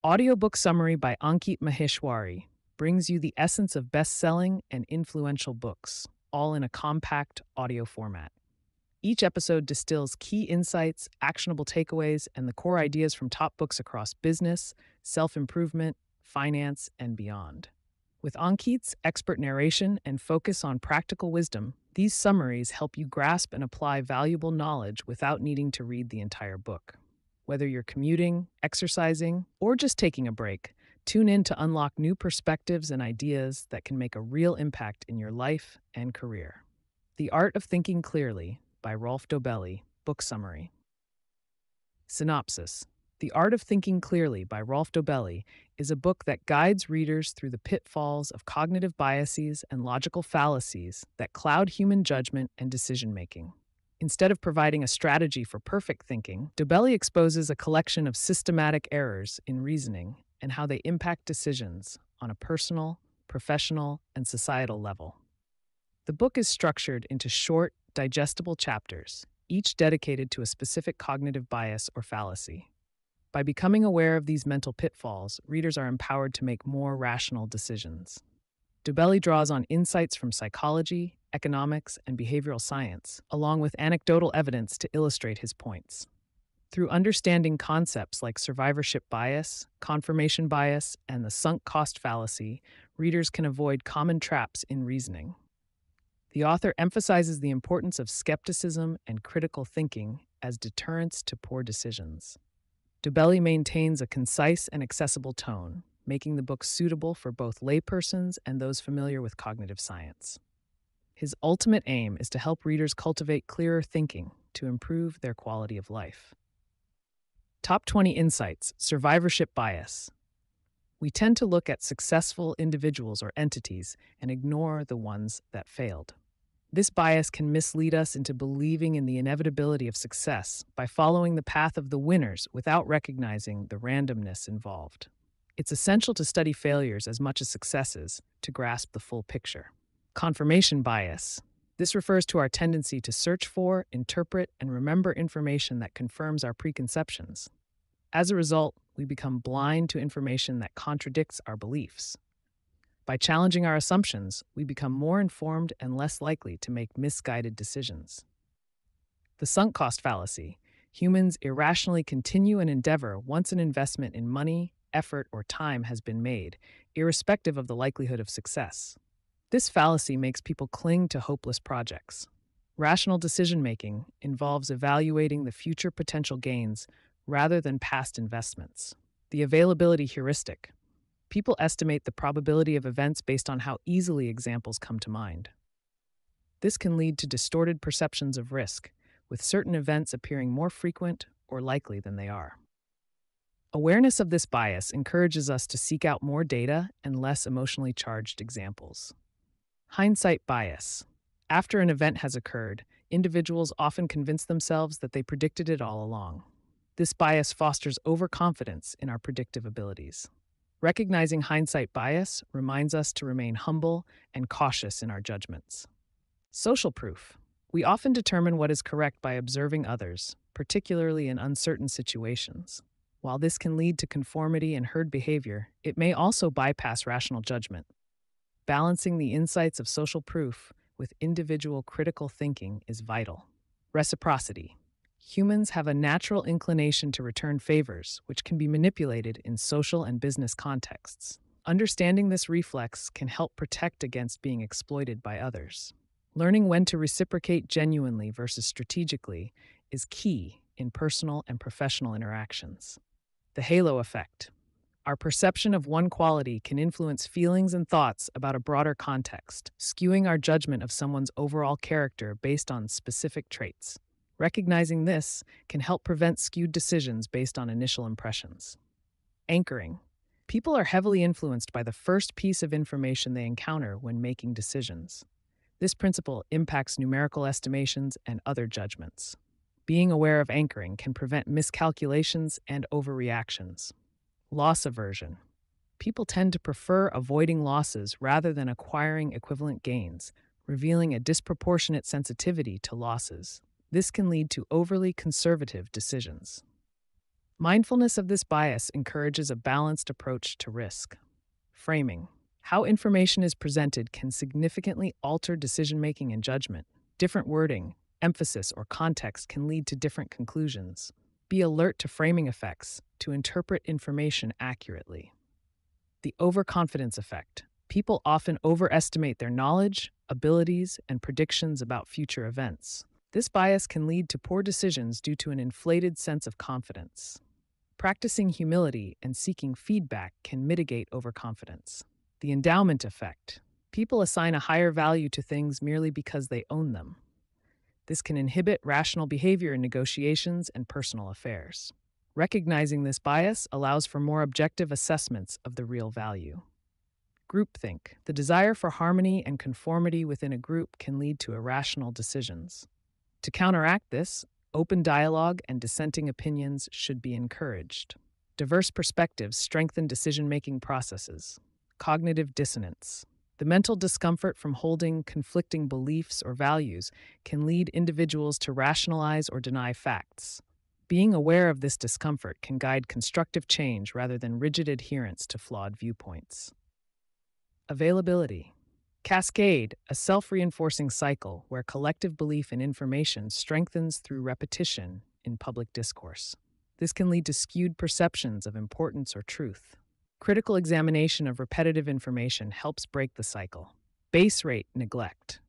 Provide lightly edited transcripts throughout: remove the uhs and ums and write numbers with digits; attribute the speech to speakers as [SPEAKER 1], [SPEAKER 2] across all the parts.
[SPEAKER 1] Audiobook Summary by Ankit Maheshwari brings you the essence of best-selling and influential books, all in a compact audio format. Each episode distills key insights, actionable takeaways, and the core ideas from top books across business, self-improvement, finance, and beyond. With Ankit's expert narration and focus on practical wisdom, these summaries help you grasp and apply valuable knowledge without needing to read the entire book. Whether you're commuting, exercising, or just taking a break, tune in to unlock new perspectives and ideas that can make a real impact in your life and career. The Art of Thinking Clearly by Rolf Dobelli, Book Summary. Synopsis. The Art of Thinking Clearly by Rolf Dobelli is a book that guides readers through the pitfalls of cognitive biases and logical fallacies that cloud human judgment and decision-making. Instead of providing a strategy for perfect thinking, Dobelli exposes a collection of systematic errors in reasoning and how they impact decisions on a personal, professional, and societal level. The book is structured into short, digestible chapters, each dedicated to a specific cognitive bias or fallacy. By becoming aware of these mental pitfalls, readers are empowered to make more rational decisions. Dobelli draws on insights from psychology, economics, and behavioral science, along with anecdotal evidence to illustrate his points. Through understanding concepts like survivorship bias, confirmation bias, and the sunk cost fallacy, readers can avoid common traps in reasoning. The author emphasizes the importance of skepticism and critical thinking as deterrents to poor decisions. Dobelli maintains a concise and accessible tone, making the book suitable for both laypersons and those familiar with cognitive science. His ultimate aim is to help readers cultivate clearer thinking to improve their quality of life. Top 20 Insights: Survivorship Bias. We tend to look at successful individuals or entities and ignore the ones that failed. This bias can mislead us into believing in the inevitability of success by following the path of the winners without recognizing the randomness involved. It's essential to study failures as much as successes to grasp the full picture. Confirmation bias. This refers to our tendency to search for, interpret, and remember information that confirms our preconceptions. As a result, we become blind to information that contradicts our beliefs. By challenging our assumptions, we become more informed and less likely to make misguided decisions. The sunk cost fallacy. Humans irrationally continue an endeavor once an investment in money, effort, or time has been made, irrespective of the likelihood of success. This fallacy makes people cling to hopeless projects. Rational decision-making involves evaluating the future potential gains rather than past investments. The availability heuristic. People estimate the probability of events based on how easily examples come to mind. This can lead to distorted perceptions of risk, with certain events appearing more frequent or likely than they are. Awareness of this bias encourages us to seek out more data and less emotionally charged examples. Hindsight bias. After an event has occurred, individuals often convince themselves that they predicted it all along. This bias fosters overconfidence in our predictive abilities. Recognizing hindsight bias reminds us to remain humble and cautious in our judgments. Social proof. We often determine what is correct by observing others, particularly in uncertain situations. While this can lead to conformity and herd behavior, it may also bypass rational judgment. Balancing the insights of social proof with individual critical thinking is vital. Reciprocity. Humans have a natural inclination to return favors, which can be manipulated in social and business contexts. Understanding this reflex can help protect against being exploited by others. Learning when to reciprocate genuinely versus strategically is key in personal and professional interactions. The halo effect. Our perception of one quality can influence feelings and thoughts about a broader context, skewing our judgment of someone's overall character based on specific traits. Recognizing this can help prevent skewed decisions based on initial impressions. Anchoring. People are heavily influenced by the first piece of information they encounter when making decisions. This principle impacts numerical estimations and other judgments. Being aware of anchoring can prevent miscalculations and overreactions. Loss aversion. People tend to prefer avoiding losses rather than acquiring equivalent gains, revealing a disproportionate sensitivity to losses. This can lead to overly conservative decisions. Mindfulness of this bias encourages a balanced approach to risk. Framing. How information is presented can significantly alter decision making and judgment. Different wording, emphasis, or context can lead to different conclusions. Be alert to framing effects to interpret information accurately. The overconfidence effect. People often overestimate their knowledge, abilities, and predictions about future events. This bias can lead to poor decisions due to an inflated sense of confidence. Practicing humility and seeking feedback can mitigate overconfidence. The endowment effect. People assign a higher value to things merely because they own them. This can inhibit rational behavior in negotiations and personal affairs. Recognizing this bias allows for more objective assessments of the real value. Groupthink. The desire for harmony and conformity within a group can lead to irrational decisions. To counteract this, open dialogue and dissenting opinions should be encouraged. Diverse perspectives strengthen decision-making processes. Cognitive dissonance. The mental discomfort from holding conflicting beliefs or values can lead individuals to rationalize or deny facts. Being aware of this discomfort can guide constructive change rather than rigid adherence to flawed viewpoints. Availability. Cascade, a self-reinforcing cycle where collective belief in information strengthens through repetition in public discourse. This can lead to skewed perceptions of importance or truth. Critical examination of repetitive information helps break the cycle. Base rate neglect.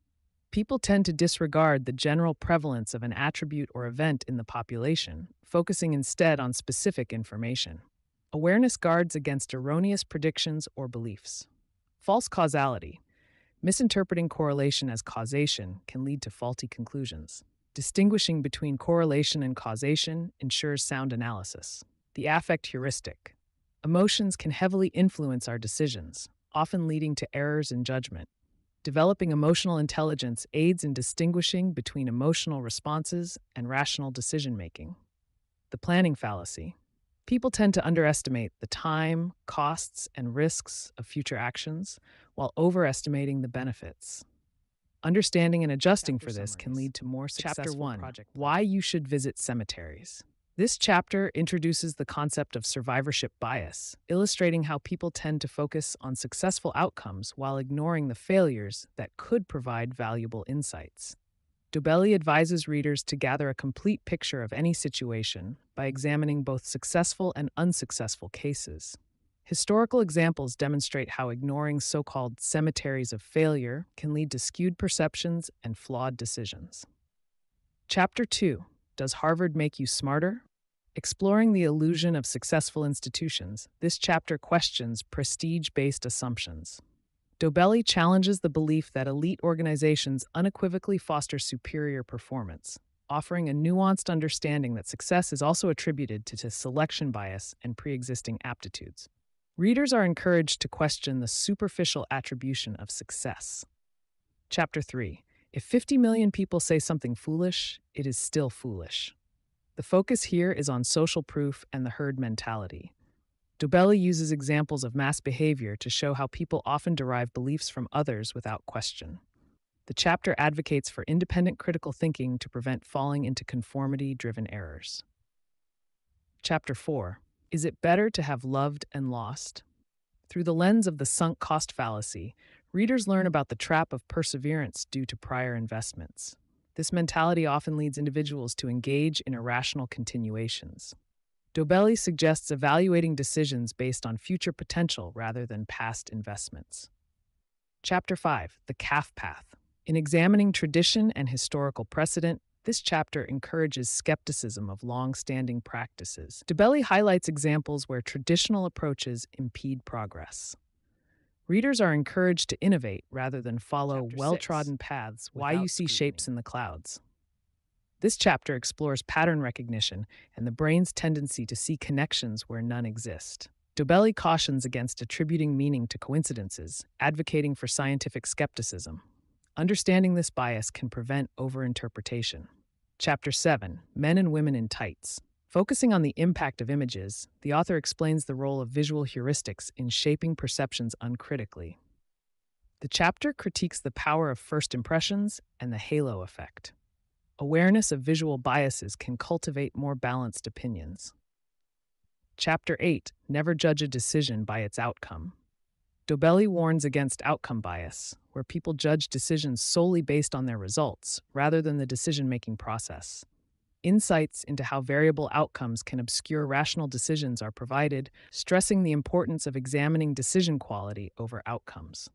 [SPEAKER 1] People tend to disregard the general prevalence of an attribute or event in the population, focusing instead on specific information. Awareness guards against erroneous predictions or beliefs. False causality. Misinterpreting correlation as causation can lead to faulty conclusions. Distinguishing between correlation and causation ensures sound analysis. The affect heuristic. Emotions can heavily influence our decisions, often leading to errors in judgment. Developing emotional intelligence aids in distinguishing between emotional responses and rational decision-making. The planning fallacy. People tend to underestimate the time, costs, and risks of future actions while overestimating the benefits. Understanding and adjusting for this can lead to more successful project. Why you should visit cemeteries. This chapter introduces the concept of survivorship bias, illustrating how people tend to focus on successful outcomes while ignoring the failures that could provide valuable insights. Dobelli advises readers to gather a complete picture of any situation by examining both successful and unsuccessful cases. Historical examples demonstrate how ignoring so-called cemeteries of failure can lead to skewed perceptions and flawed decisions. Chapter 2. Does Harvard make you smarter? Exploring the illusion of successful institutions, this chapter questions prestige-based assumptions. Dobelli challenges the belief that elite organizations unequivocally foster superior performance, offering a nuanced understanding that success is also attributed to selection bias and pre-existing aptitudes. Readers are encouraged to question the superficial attribution of success. Chapter 3. If 50 million people say something foolish, it is still foolish. The focus here is on social proof and the herd mentality. Dobelli uses examples of mass behavior to show how people often derive beliefs from others without question. The chapter advocates for independent critical thinking to prevent falling into conformity-driven errors. Chapter 4. Is it better to have loved and lost? Through the lens of the sunk cost fallacy, readers learn about the trap of perseverance due to prior investments. This mentality often leads individuals to engage in irrational continuations. Dobelli suggests evaluating decisions based on future potential rather than past investments. Chapter 5. The Calf Path. In examining tradition and historical precedent, this chapter encourages skepticism of long-standing practices. Dobelli highlights examples where traditional approaches impede progress. Readers are encouraged to innovate rather than follow well-trodden paths. Why you see shapes in the clouds. This chapter explores pattern recognition and the brain's tendency to see connections where none exist. Dobelli cautions against attributing meaning to coincidences, advocating for scientific skepticism. Understanding this bias can prevent overinterpretation. Chapter 7. Men and Women in Tights. Focusing on the impact of images, the author explains the role of visual heuristics in shaping perceptions uncritically. The chapter critiques the power of first impressions and the halo effect. Awareness of visual biases can cultivate more balanced opinions. Chapter 8, Never Judge a Decision by Its Outcome. Dobelli warns against outcome bias, where people judge decisions solely based on their results, rather than the decision-making process. Insights into how variable outcomes can obscure rational decisions are provided, stressing the importance of examining decision quality over outcomes.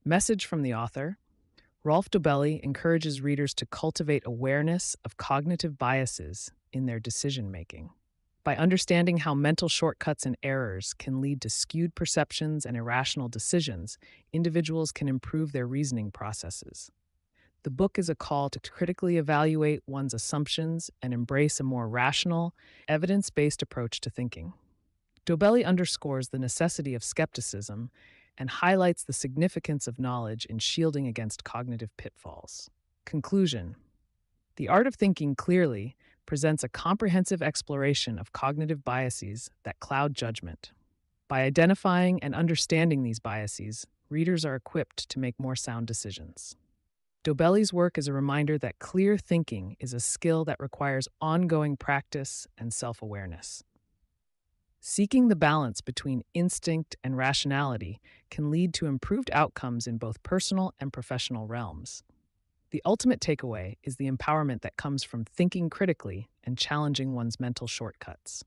[SPEAKER 1] Message from the author: Rolf Dobelli encourages readers to cultivate awareness of cognitive biases in their decision-making. By understanding how mental shortcuts and errors can lead to skewed perceptions and irrational decisions, individuals can improve their reasoning processes. The book is a call to critically evaluate one's assumptions and embrace a more rational, evidence-based approach to thinking. Dobelli underscores the necessity of skepticism and highlights the significance of knowledge in shielding against cognitive pitfalls. Conclusion: The Art of Thinking Clearly presents a comprehensive exploration of cognitive biases that cloud judgment. By identifying and understanding these biases, readers are equipped to make more sound decisions. Dobelli's work is a reminder that clear thinking is a skill that requires ongoing practice and self-awareness. Seeking the balance between instinct and rationality can lead to improved outcomes in both personal and professional realms. The ultimate takeaway is the empowerment that comes from thinking critically and challenging one's mental shortcuts.